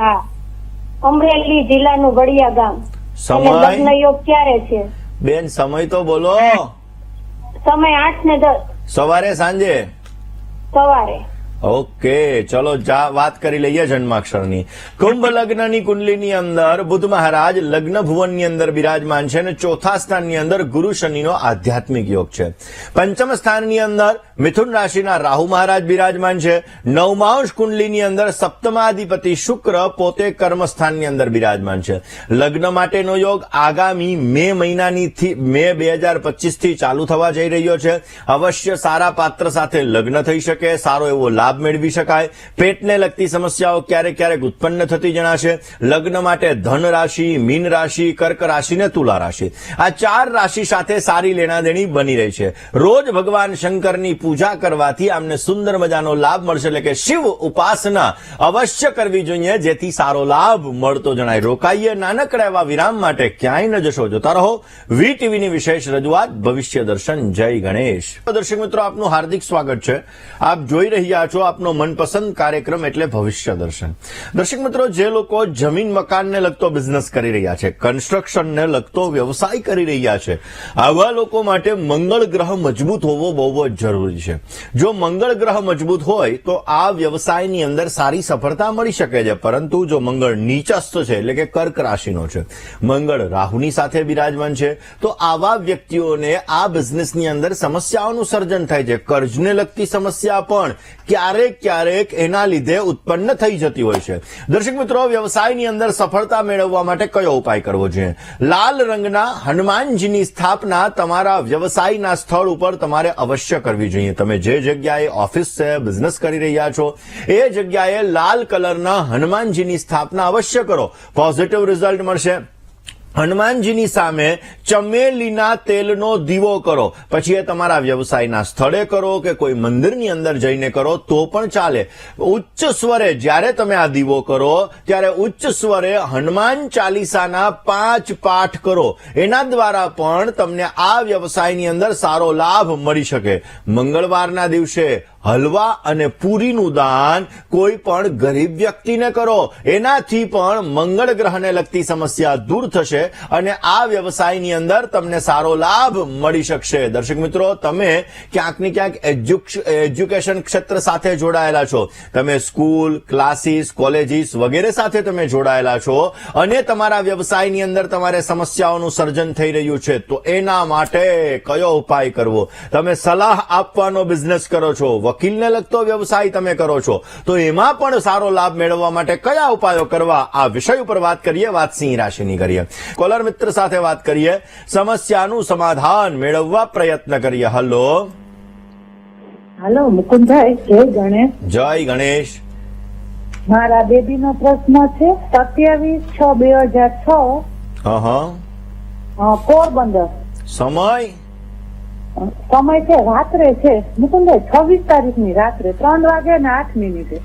હા અમરેલી જિલ્લાનું ગડિયા ગામ. સમય લગ્ન યોગ ક્યારે છે બેન? સમય તો બોલો. સમય 8 ને 10 સવારે, સાંજે? સવારે. ઓકે, ચલો વાત કરી લઈએ જન્માક્ષરની. કુંભ લગ્નની કુંડલીની અંદર બુધ મહારાજ લગ્ન ભુવનની અંદર બિરાજમાન છે અને 4થા સ્થાનની અંદર ગુરુ શનિનો આધ્યાત્મિક યોગ છે. 5મ સ્થાનની અંદર મિથુન રાશિના રાહુ મહારાજ બિરાજમાન છે. 9માંશ કુંડલીની અંદર સપ્તમાધિપતિ શુક્ર પોતે કર્મ સ્થાનની અંદર બિરાજમાન છે. લગ્ન માટેનો યોગ આગામી મે 2025 થી ચાલુ થવા જઈ રહ્યો છે. અવશ્ય સારા પાત્ર સાથે લગ્ન થઈ શકે, સારો એવો લાભ લાભ મેળવી શકાય. પેટને લગતી સમસ્યાઓ ક્યારેક ક્યારેક ઉત્પન્ન થતી જણાશે. લગ્ન માટે ધન રાશિ, મીન રાશિ, કર્ક રાશિ ને તુલા રાશિ, આ 4 રાશિ સાથે સારી લેણાદેણી બની રહી છે. રોજ ભગવાન શંકરની પૂજા કરવાથી આમને સુંદર મજાનો લાભ મળશે, એટલે કે શિવ ઉપાસના અવશ્ય કરવી જોઈએ, જેથી સારો લાભ મળતો જણાય. રોકાઈએ નાનકડા એવા વિરામ માટે, ક્યાંય ન જશો, જોતા રહો વીટીવીની વિશેષ રજૂઆત ભવિષ્ય દર્શન. જય ગણેશ. દર્શક મિત્રો, આપનું હાર્દિક સ્વાગત છે. આપ જોઈ રહ્યા છો આપનો મનપસંદ કાર્યક્રમ એટલે ભવિષ્ય દર્શન. દર્શક મિત્રો, જે લોકો જમીન મકાનને લગતો બિઝનેસ કરી રહ્યા છે, કન્સ્ટ્રક્શનને લગતો વ્યવસાય કરી રહ્યા છે, આવા લોકો માટે મંગળ ગ્રહ મજબૂત હોવો બહુ જ જરૂરી છે. જો મંગળ ગ્રહ મજબૂત હોય તો આ વ્યવસાયની અંદર સારી સફળતા મળી શકે છે. પરંતુ જો મંગળ નીચસ્થ છે, એટલે કે કર્ક રાશિનો છે, મંગળ રાહુની સાથે બિરાજમાન છે, તો આવા વ્યક્તિઓને આ બિઝનેસની અંદર સમસ્યાઓનું સર્જન થાય છે. કર્જને લગતી સમસ્યા પણ ક્યારેક ક્યારેક એના લીધે ઉત્પન્ન થઈ જતી હોય છે. દર્શક મિત્રો, વ્યવસાયની અંદર સફળતા મેળવવા માટે કયો ઉપાય કરવો જોઈએ? લાલ રંગના હનુમાનજીની સ્થાપના તમારા વ્યવસાયના સ્થળ ઉપર તમારે અવશ્ય કરવી જોઈએ. તમે જે જગ્યાએ ઓફિસ છે, બિઝનેસ કરી રહ્યા છો, એ જગ્યાએ લાલ કલરના હનુમાનજીની સ્થાપના અવશ્ય કરો. પોઝિટિવ રિઝલ્ટ મળશે. હનુમાનજીની સામે ચમેલીના તેલનો દીવો કરો. પછી એ તમારા વ્યવસાયના સ્થળે કરો કે કોઈ મંદિરની અંદર જઈને કરો તો પણ ચાલે. ઉચ્ચ સ્વરે જ્યારે તમે આ દીવો કરો ત્યારે ઉચ્ચ સ્વરે હનુમાન ચાલીસાના 5 પાઠ કરો. એના દ્વારા પણ તમને આ વ્યવસાયની અંદર સારો લાભ મળી શકે. મંગળવારના દિવસે હલવા અને પૂરીનું દાન કોઈ પણ ગરીબ વ્યક્તિને કરો. એનાથી પણ મંગળ ગ્રહને લગતી સમસ્યા દૂર થશે અને આ વ્યવસાયની અંદર તમને સારો લાભ મળી શકશે. દર્શક મિત્રો, તમે ક્યાંક ને ક્યાંક એજ્યુકેશન ક્ષેત્ર સાથે જોડાયેલા છો, તમે સ્કૂલ, ક્લાસીસ, કોલેજીસ વગેરે સાથે તમે જોડાયેલા છો અને તમારા વ્યવસાયની અંદર તમારે સમસ્યાઓનું સર્જન થઈ રહ્યું છે, તો એના માટે કયો ઉપાય કરવો? તમે સલાહ આપવાનો બિઝનેસ કરો છો, વકીલને લગતો વ્યવસાય તમે કરો છો, તો એમાં પણ સારો લાભ મેળવવા માટે કયા ઉપાયો કરવા? આ વિષય ઉપર વાત કરીએ. વાત સિંહ રાશિની કરીએ. કોલર મિત્ર સાથે વાત કરીએ. સમસ્યાનું સમાધાન મેળવવા પ્રયત્ન કરીએ. હાલો મુકુંદભાઈ, જય ગણેશ. જય ગણેશ. મારા બેબીનો પ્રશ્ન છે 27/6/2006 પોરબંદર. સમય સમય છે રાત્રે છે મુકુંદભાઈ 26 તારીખની રાત્રે 3:08.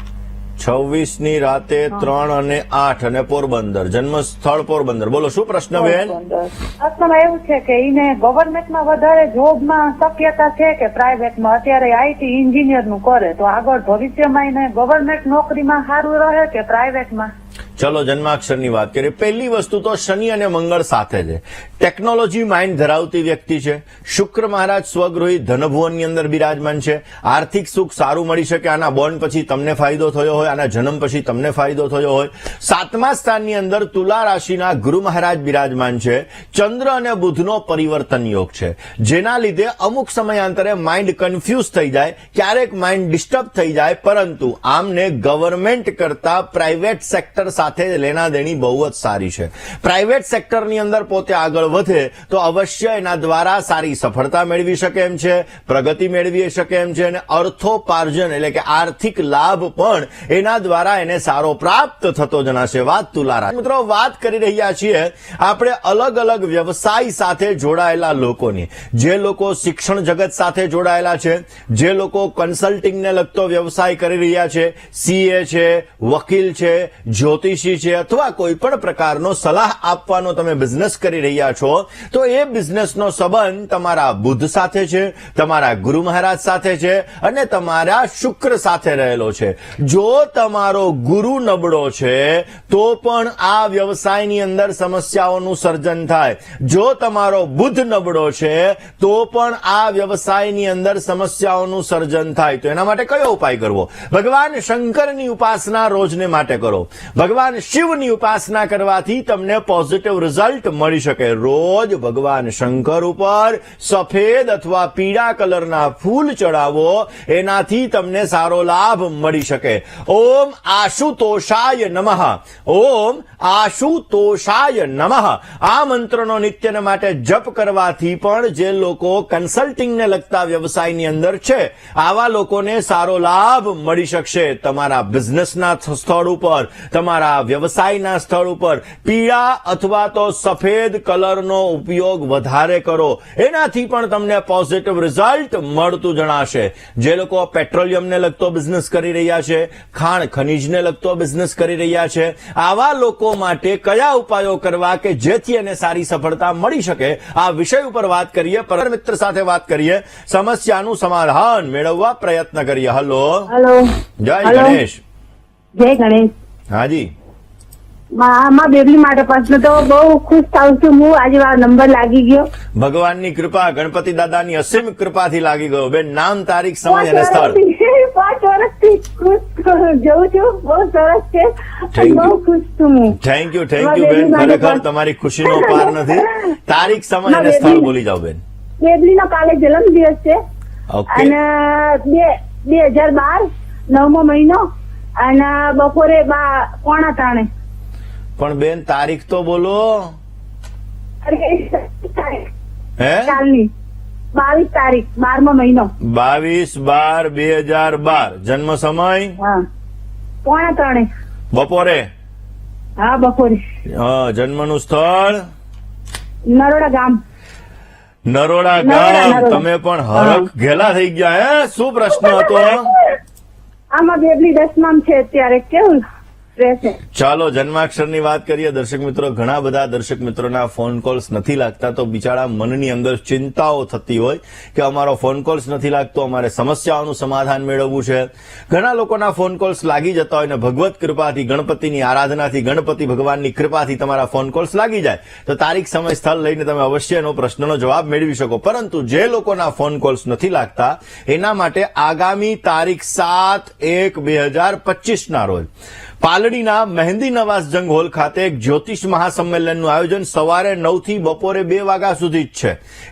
26ની રાતે 3 અને 8 અને પોરબંદર. જન્મ સ્થળ પોરબંદર. બોલો, શું પ્રશ્ન બેન? પ્રશ્નમાં એવું છે કે એને ગવર્મેન્ટમાં વધારે જોબમાં શક્યતા છે કે પ્રાઇવેટમાં? અત્યારે આઈટી એન્જિનિયર નું કરે, તો આગળ ભવિષ્યમાં એને ગવર્મેન્ટ નોકરીમાં સારું રહે કે પ્રાઇવેટમાં? ચલો જન્માક્ષરની વાત કરીએ. પહેલી વસ્તુ તો શનિ અને મંગળ સાથે છે. ટેકનોલોજી માઇન્ડ ધરાવતી વ્યક્તિ છે. શુક્ર મહારાજ સ્વગૃહી ધનભુવનની અંદર બિરાજમાન છે. આર્થિક સુખ સારું મળી શકે. આના બોર્ન પછી તમને ફાયદો થયો હોય, આના જન્મ પછી તમને ફાયદો થયો હોય. 7મા સ્થાનની અંદર તુલા રાશિના ગુરુ મહારાજ બિરાજમાન છે. ચંદ્ર અને બુધનો પરિવર્તન યોગ છે, જેના લીધે અમુક સમયાંતરે માઇન્ડ કન્ફ્યુઝ થઈ જાય, ક્યારેક માઇન્ડ ડિસ્ટર્બ થઈ જાય. પરંતુ આમને ગવર્મેન્ટ કરતા પ્રાઇવેટ સેક્ટર સાથે લેણા દેણી બહુ જ સારી છે. પ્રાઇવેટ સેક્ટરની અંદર પોતે આગળ વધે તો અવશ્ય એના દ્વારા સારી સફળતા મેળવી શકે એમ છે, પ્રગતિ મેળવી શકે એમ છે અને અર્થોપાર્જન એટલે કે આર્થિક લાભ પણ એના દ્વારા એને સારો પ્રાપ્ત થતો જણાશે. વાત તુલા રાશિ. મિત્રો, વાત કરી રહ્યા છીએ આપણે અલગ અલગ વ્યવસાય સાથે જોડાયેલા લોકોની. જે લોકો શિક્ષણ જગત સાથે જોડાયેલા છે, જે લોકો કન્સલ્ટિંગને લગતો વ્યવસાય કરી રહ્યા છે, સીએ છે, વકીલ છે, જ્યોતિષી છે, અથવા કોઈ પણ પ્રકારનો સલાહ આપવાનો તમે બિઝનેસ કરી રહ્યા છો, તો એ બિઝનેસનો સંબંધ તમારા બુધ સાથે છે, તમારા ગુરુ મહારાજ સાથે છે અને તમારા શુક્ર સાથે રહેલો છે. જો તમારો ગુરુ નબળો છે તો પણ આ વ્યવસાયની અંદર સમસ્યાઓનું સર્જન થાય. જો તમારો બુધ નબળો છે તો પણ આ વ્યવસાયની અંદર સમસ્યાઓનું સર્જન થાય. તો એના માટે કયો ઉપાય કરવો? ભગવાન શંકરની ઉપાસના રોજને માટે કરો. ભગવાન ભગવાન શિવની ઉપાસના કરવાથી તમને પોઝિટિવ રિઝલ્ટ મળી શકે. રોજ ભગવાન શંકર ઉપર સફેદ અથવા પીળા કલરના ફૂલ ચડાવો, એનાથી તમને સારો લાભ મળી શકે. ઓમ આશુતોષાય નમઃ, ઓમ આશુતોષાય નમઃ. આ મંત્રનો નિત્યને માટે જપ કરવાથી પણ જે લોકો કન્સલ્ટિંગને લગતા વ્યવસાયની અંદર છે, આવા લોકોને સારો લાભ મળી શકશે. તમારા બિઝનેસના સ્થળ ઉપર, તમારા વ્યવસાયના સ્થળ ઉપર પીળા અથવા તો સફેદ કલરનો ઉપયોગ વધારે કરો, એનાથી પણ તમને પોઝિટિવ રિઝલ્ટ મળતું જણાશે. જે લોકો પેટ્રોલિયમને લગતો બિઝનેસ કરી રહ્યા છે, ખાણ ખનીજને લગતો બિઝનેસ કરી રહ્યા છે, આવા લોકો માટે કયા ઉપાયો કરવા કે જેથી એને સારી સફળતા મળી શકે, આ વિષય ઉપર વાત કરીએ. પરમ મિત્ર સાથે વાત કરીએ, સમસ્યાનું સમાધાન મેળવવા પ્રયત્ન કરીએ. હલો, જય ગણેશ. જય ગણેશ. હાજી, આમાં બેબી માટે પ્રશ્ન તો બહુ ખુશ થાઉં છું હું. આજે મારો નંબર લાગી ગયો. ભગવાનની કૃપા, ગણપતિ દાદાની અસીમ કૃપાથી લાગી ગયો. બેન, નામ, તારીખ, સમય અને સ્થળ. 5 વર્ષથી ખુશ જઉં છું. બહુ સરસ છે. Thank you. બહુ ખુશ છું હું. થેન્ક યુ બેન. ખરેખર તમારી ખુશીનો પાર નથી. તારીખ, સમય અને સ્થળ બોલી જાઓ બેન. બેબલીનો કાલે જન્મદિવસ છે ઓકે. અને 2012 9મો મહિનો અને બપોરે 2:45. પણ બેન, તારીખ તો બોલો. હે, કાલની 22 તારીખ 12મો મહિનો. 22/12/2012. જન્મ સમય હા 2:45. બપોરે. હા બપોરે. જન્મનું સ્થળ નરોડા ગામ. નરોડા નરોડા. ગામ. તમે પણ હરખ ઘેલા થઈ ગયા. હે, શું પ્રશ્ન હતો? આમાં બેબલી 10માં છે અત્યારે, કેવું રહેશે? ચાલો જન્માક્ષરની વાત કરીએ. દર્શક મિત્રો, ઘણા બધા દર્શક મિત્રોના ફોન કોલ્સ નથી લાગતા, તો બિચારા મનની અંદર ચિંતાઓ થતી હોય કે અમારો ફોન કોલ્સ નથી લાગતો, અમારે સમસ્યાઓનું સમાધાન મેળવવું છે. ઘણા લોકોના ફોન કોલ્સ લાગી જતા હોય ને ભગવત કૃપાથી, ગણપતિની આરાધનાથી, ગણપતિ ભગવાનની કૃપાથી તમારા ફોન કોલ્સ લાગી જાય તો તારીખ, સમય, સ્થળ લઈને તમે અવશ્ય એનો પ્રશ્નનો જવાબ મેળવી શકો. પરંતુ જે લોકોના ફોન કોલ્સ નથી લાગતા એના માટે આગામી તારીખ 7/1/2025 ના રોજ પાલડીના મહેંદી નવાઝ જંગ હોલ ખાતે એક જ્યોતિષ મહાસંમેલનનું આયોજન સવારે 9 થી બપોરે 2 વાગ્યા સુધી જ છે.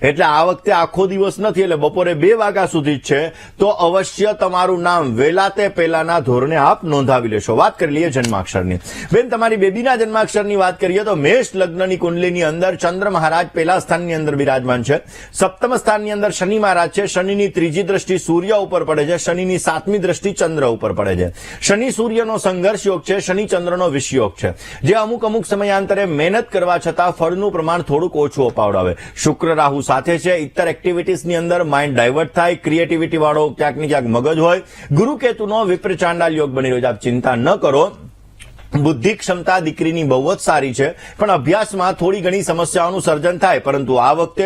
એટલે આ વખતે આખો દિવસ નથી, એટલે બપોરે 2 વાગ્યા સુધી જ છે. તો અવશ્ય તમારું નામ વહેલા તે પહેલાના ધોરણે આપ નોંધાવી લેશો. વાત કરી લઈએ જન્માક્ષરની. બેન, તમારી બેબીના જન્માક્ષરની વાત કરીએ તો મેષ લગ્નની કુંડલીની અંદર ચંદ્ર મહારાજ પહેલા સ્થાનની અંદર બિરાજમાન છે. સપ્તમ સ્થાનની અંદર શનિ મહારાજ છે. શનિની ત્રીજી દ્રષ્ટિ સૂર્ય ઉપર પડે છે. શનિની 7મી દ્રષ્ટિ ચંદ્ર ઉપર પડે છે. શનિ સૂર્યનો સંઘર્ષ યોગ છે. શનિ ચંદ્રનો વિષયોગ છે, જે અમુક સમયાંતરે મહેનત કરવા છતાં ફળનું પ્રમાણ થોડુંક ઓછું અપાવડાવે. શુક્ર રાહુ સાથે છે. ઇતર એક્ટિવિટીઝની અંદર માઇન્ડ ડાયવર્ટ થાય, ક્રિએટિવિટી વાળો ક્યાંક ને ક્યાંક મગજ હોય. ગુરુ કેતુનો વિપરીત ચાંડાલ યોગ બની રહ્યો છે. આપ ચિંતા ન કરો. બુદ્ધિ ક્ષમતા દીકરીની બહુ જ સારી છે, પણ અભ્યાસમાં થોડી ઘણી સમસ્યાઓનું સર્જન થાય. પરંતુ આ વખતે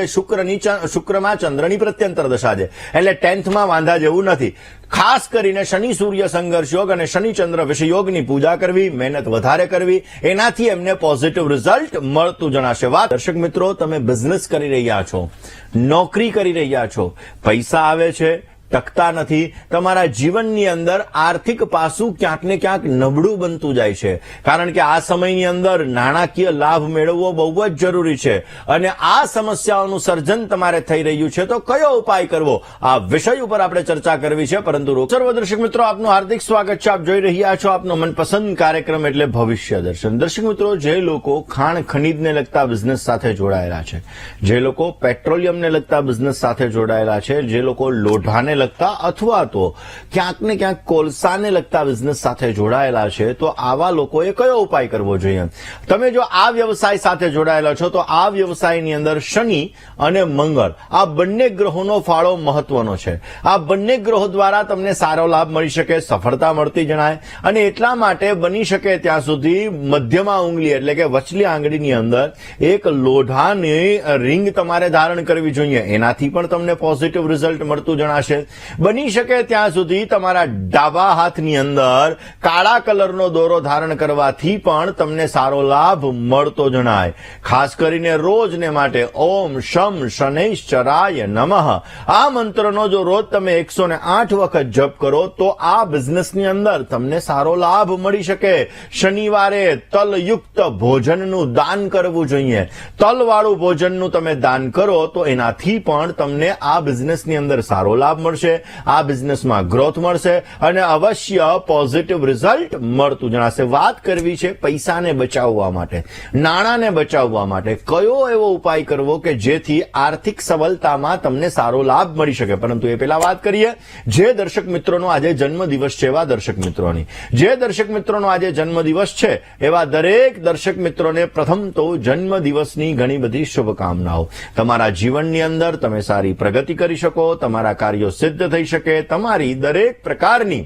શુક્રમાં ચંદ્રની પ્રત્યંતર દશા છે, એટલે 10thમાં વાંધા જેવું નથી. ખાસ કરીને શનિ સૂર્ય સંઘર્ષ યોગ અને શનિ ચંદ્ર વિષયોગની પૂજા કરવી, મહેનત વધારે કરવી, એનાથી એમને પોઝિટિવ રિઝલ્ટ મળતું જણાશે. વાત દર્શક મિત્રો, તમે બિઝનેસ કરી રહ્યા છો, નોકરી કરી રહ્યા છો, પૈસા આવે છે, ટકતા નથી, તમારા જીવનની અંદર આર્થિક પાસું ક્યાંક ને ક્યાંક નબળું બનતું જાય છે. કારણ કે આ સમયની અંદર નાણાકીય લાભ મેળવવો બહુ જ જરૂરી છે અને આ સમસ્યાઓનું સર્જન તમારે થઈ રહ્યું છે. તો કયો ઉપાય કરવો, આ વિષય ઉપર આપણે ચર્ચા કરવી છે. પરંતુ સર્વ દર્શક મિત્રો, આપનું હાર્દિક સ્વાગત છે. આપ જોઈ રહ્યા છો આપનો મનપસંદ કાર્યક્રમ એટલે ભવિષ્ય દર્શન. દર્શક મિત્રો, જે લોકો ખાણ ખનીજને લગતા બિઝનેસ સાથે જોડાયેલા છે, જે લોકો પેટ્રોલિયમને લગતા બિઝનેસ સાથે જોડાયેલા છે, જે લોકો લોઢાને લગતા અથવા તો ક્યાંક ને ક્યાંક કોલસાને લગતા બિઝનેસ સાથે જોડાયેલા છે, તો આવા લોકોએ કયો ઉપાય કરવો જોઈએ? તમે જો આ વ્યવસાય સાથે જોડાયેલા છો તો આ વ્યવસાયની અંદર શનિ અને મંગળ આ બંને ગ્રહોનો ફાળો મહત્વનો છે. આ બંને ગ્રહો દ્વારા તમને સારો લાભ મળી શકે, સફળતા મળતી જણાય. અને એટલા માટે બની શકે ત્યાં સુધી મધ્યમાં ઉંગલી એટલે કે વચલી આંગળીની અંદર એક લોઢાની રિંગ તમારે ધારણ કરવી જોઈએ. એનાથી પણ તમને પોઝિટિવ રિઝલ્ટ મળતું જણાશે. બની શકે ત્યાં સુધી તમારા ડાબા હાથની અંદર કાળા કલરનો દોરો ધારણ કરવાથી પણ તમને સારો લાભ મળતો જણાય. ખાસ કરીને રોજને માટે ઓમ શમ શનૈશ્ચરાય નમઃ આ મંત્રનો જો રોજ તમે 108 વખત જપ કરો તો આ બિઝનેસની અંદર તમને સારો લાભ મળી શકે. શનિવારે તલયુક્ત ભોજનનું દાન કરવું જોઈએ. તલવાળું ભોજનનું તમે દાન કરો તો એનાથી પણ તમને આ બિઝનેસની અંદર સારો લાભ મળશે, આ બિઝનેસમાં ગ્રોથ મળશે અને અવશ્ય પોઝિટિવ રિઝલ્ટ મળતું જણાશે. વાત કરવી છે પૈસાને બચાવવા માટે, નાણાંને બચાવવા માટે કયો એવો ઉપાય કરવો કે જેથી આર્થિક સબળતામાં તમને સારો લાભ મળી શકે. પરંતુ એ પહેલા વાત કરીએ જે દર્શક મિત્રોનો આજે જન્મદિવસ છે એવા દર્શક મિત્રોની. જે દર્શક મિત્રોનો આજે જન્મદિવસ છે એવા દરેક દર્શક મિત્રોને પ્રથમ તો જન્મદિવસની ઘણી બધી શુભકામનાઓ. તમારા જીવનની અંદર તમે સારી પ્રગતિ કરી શકો, તમારા કાર્યો સિદ્ધ થઈ શકે, તમારી દરેક પ્રકારની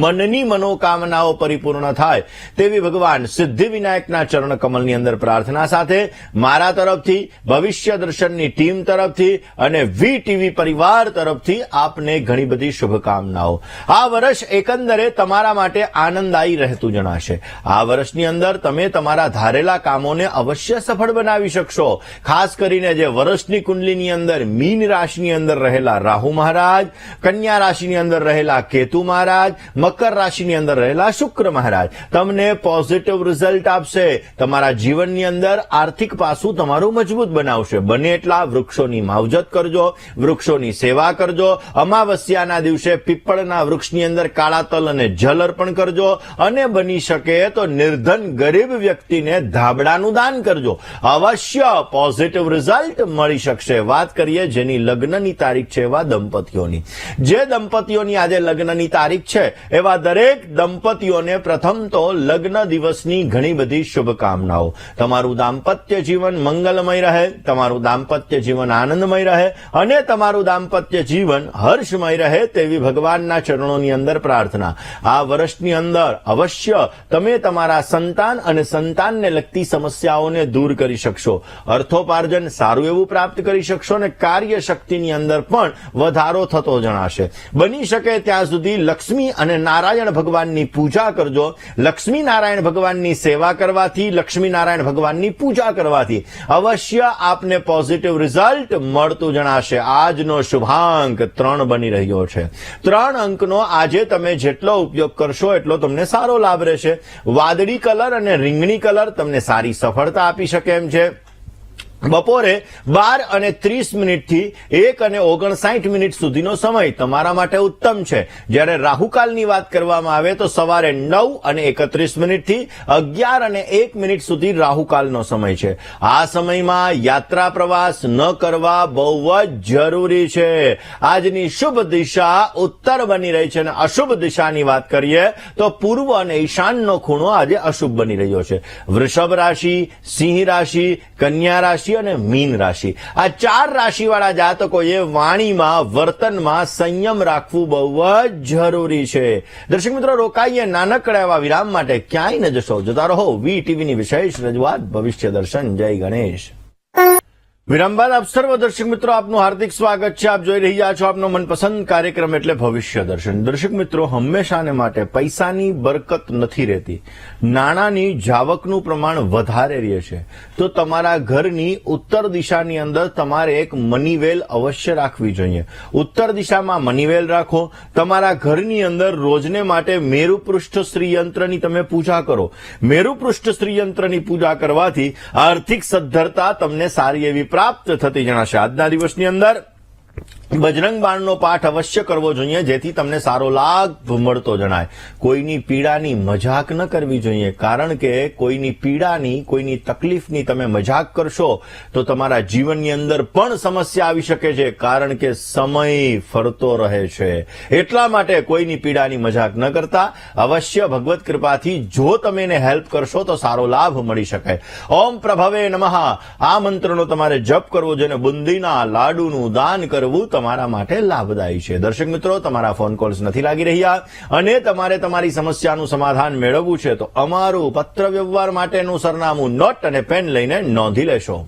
મનની મનોકામનાઓ પરિપૂર્ણ થાય તેવી ભગવાન સિદ્ધિ વિનાયકના ચરણ કમલની અંદર પ્રાર્થના સાથે મારા તરફથી, ભવિષ્ય દર્શનની ટીમ તરફથી અને વીટીવી પરિવાર તરફથી આપને ઘણી બધી શુભકામનાઓ. આ વર્ષ એકંદરે તમારા માટે આનંદદાયી રહેતું જણાશે. આ વર્ષની અંદર તમે તમારા ધારેલા કામોને અવશ્ય સફળ બનાવી શકશો. ખાસ કરીને જે વર્ષની કુંડલીની અંદર મીન રાશિની અંદર રહેલા રાહુ મહારાજ, કન્યા રાશિની અંદર રહેલા કેતુ મહારાજ, મકર રાશિની અંદર રહેલા શુક્ર મહારાજ તમને પોઝિટિવ રિઝલ્ટ આપશે. તમારા જીવનની અંદર આર્થિક પાસું તમારું મજબૂત બનાવશે. બને એટલા વૃક્ષોની માવજત કરજો, વૃક્ષોની સેવા કરજો. અમાવસ્યાના દિવસે પીપળના વૃક્ષની અંદર કાળા તલ અને જલ અર્પણ કરજો અને બની શકે તો નિર્ધન ગરીબ વ્યક્તિને ધાબળાનું દાન કરજો. અવશ્ય પોઝિટિવ રિઝલ્ટ મળી શકશે. વાત કરીએ જેની લગ્નની તારીખ છે એવા દંપતીઓની. જે દંપતીઓની આજે લગ્નની તારીખ છે એવા દરેક દંપતીઓને પ્રથમ તો લગ્ન દિવસની ઘણી બધી શુભકામનાઓ. તમારું દાંપત્ય જીવન મંગલમય રહે, તમારું દાંપત્ય જીવન આનંદમય રહે અને તમારું દાંપત્ય જીવન હર્ષમય રહે તેવી ભગવાનના ચરણોની અંદર પ્રાર્થના. આ વર્ષની અંદર અવશ્ય તમે તમારા સંતાન અને સંતાનને લગતી સમસ્યાઓને દૂર કરી શકશો. અર્થોપાર્જન સારું એવું પ્રાપ્ત કરી શકશો અને કાર્યશક્તિની અંદર પણ વધારો થતો જણાશે. બની શકે ત્યાં સુધી લક્ષ્મી અને નારાયણ ભગવાનની પૂજા કરજો. લક્ષ્મી નારાયણ ભગવાનની સેવા કરવાથી, લક્ષ્મી નારાયણ ભગવાનની પૂજા કરવાથી અવશ્ય આપને પોઝિટિવ રિઝલ્ટ મળતું જણાશે. આજનો શુભાંક 3 બની રહ્યો છે. 3 અંકનો આજે તમે જેટલો ઉપયોગ કરશો એટલો તમને સારો લાભ રહેશે. વાદળી કલર અને રીંગણી કલર તમને સારી સફળતા આપી શકે એમ છે. બપોરે 12:30 થી 1:59 સુધીનો સમય તમારા માટે ઉત્તમ છે. જ્યારે રાહુકાલની વાત કરવામાં આવે તો સવારે 9:31 થી 11:01 સુધી રાહુકાલનો સમય છે. આ સમયમાં યાત્રા પ્રવાસ ન કરવા બહુ જ જરૂરી છે. આજની શુભ દિશા ઉત્તર બની રહી છે અને અશુભ દિશાની વાત કરીએ તો પૂર્વ અને ઈશાનનો ખૂણો આજે અશુભ બની રહ્યો છે. વૃષભ રાશિ, સિંહ રાશિ, કન્યા રાશિ અને મીન રાશિ આ 4 રાશિવાળા જાતકોએ વાણીમાં, વર્તનમાં સંયમ રાખવું બહુ જ જરૂરી છે. દર્શક મિત્રો, રોકાઈએ નાનકડા એવા વિરામ માટે. ક્યાંય ન જશો, જોતા રહો વીટીવીની વિશેષ રજૂઆત ભવિષ્ય દર્શન. જય ગણેશ. વિરામ બાદ આપ સર્વ દર્શક મિત્રો આપનું હાર્દિક સ્વાગત છે. આપ જોઈ રહ્યા છો આપનો મનપસંદ કાર્યક્રમ એટલે ભવિષ્ય દર્શન. દર્શક મિત્રો, હંમેશાને માટે પૈસાની બરકત નથી રહેતી. નાણાંની જાવકનું પ્રમાણ વધારે રહે છે. તો તમારા ઘરની ઉત્તર દિશાની અંદર તમારે એક મનીવેલ અવશ્ય રાખવી જોઈએ. ઉત્તર દિશામાં મનીવેલ રાખો. તમારા ઘરની અંદર રોજને માટે મેરુપૃષ્ઠ શ્રીયંત્રની તમે પૂજા કરો. મેરુપૃષ્ઠ શ્રીયંત્રની પૂજા કરવાથી આર્થિક સદ્ધરતા તમને સારી એવી પ્રાપ્ત થતી જણાશે. આજના દિવસની અંદર બજરંગ બાણનો પાઠ અવશ્ય કરવો જોઈએ જેથી તમને સારો લાભ મળતો જણાય. કોઈની પીડાની મજાક ન કરવી જોઈએ, કારણ કે કોઈની પીડાની, કોઈની તકલીફની તમે મજાક કરશો તો તમારા જીવનની અંદર પણ સમસ્યા આવી શકે છે, કારણ કે સમય ફરતો રહે છે. એટલા માટે કોઈની પીડાની મજાક ન કરતા અવશ્ય ભગવત કૃપાથી જો તમે એને હેલ્પ કરશો તો સારો લાભ મળી શકે. ઓમ પ્રભવે નમઃ આ મંત્રનો તમારે જપ કરવો જોઈએ. બુંદીના લાડુનું દાન કરવું તમારા માટે લાભદાયી છે. દર્શક મિત્રો, તમારા ફોન કોલ્સ નથી લાગી રહ્યા અને તમારે તમારી સમસ્યાનું સમાધાન મેળવવું છે તો અમારું પત્ર વ્યવહાર માટેનું સરનામું નોટ અને પેન લઈને નોંધી લેશો.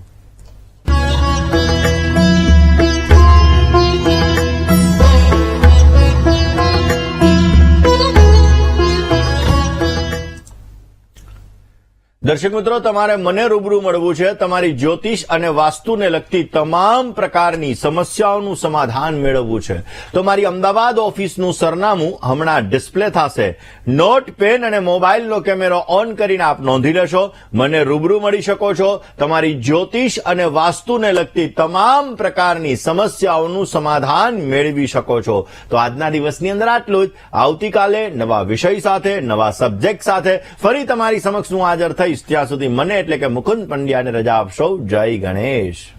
દર્શક મિત્રો, તમારે મને રૂબરૂ મળવું છે તમારી જ્યોતિષ અને વાસ્તુને લગતી તમામ પ્રકારની સમસ્યાઓનું સમાધાન મેળવવું છે તો મારી અમદાવાદ ઓફિસનું સરનામું હમણાં ડિસ્પ્લે થશે. નોટ, પેન અને મોબાઈલનો કેમેરો ઓન કરીને આપ નોંધી લેશો. મને રૂબરૂ મળી શકો છો. તમારી જ્યોતિષ અને વાસ્તુને લગતી તમામ પ્રકારની સમસ્યાઓનું સમાધાન મેળવી શકો છો. તો આજના દિવસની અંદર આટલું જ. આવતીકાલે નવા વિષય સાથે, નવા સબ્જેક્ટ સાથે ફરી તમારી સમક્ષ હું હાજર થઈશ. ત્યાં સુધી મને એટલે કે મુકુંદ પંડ્યાને રજા આપશો. જય ગણેશ.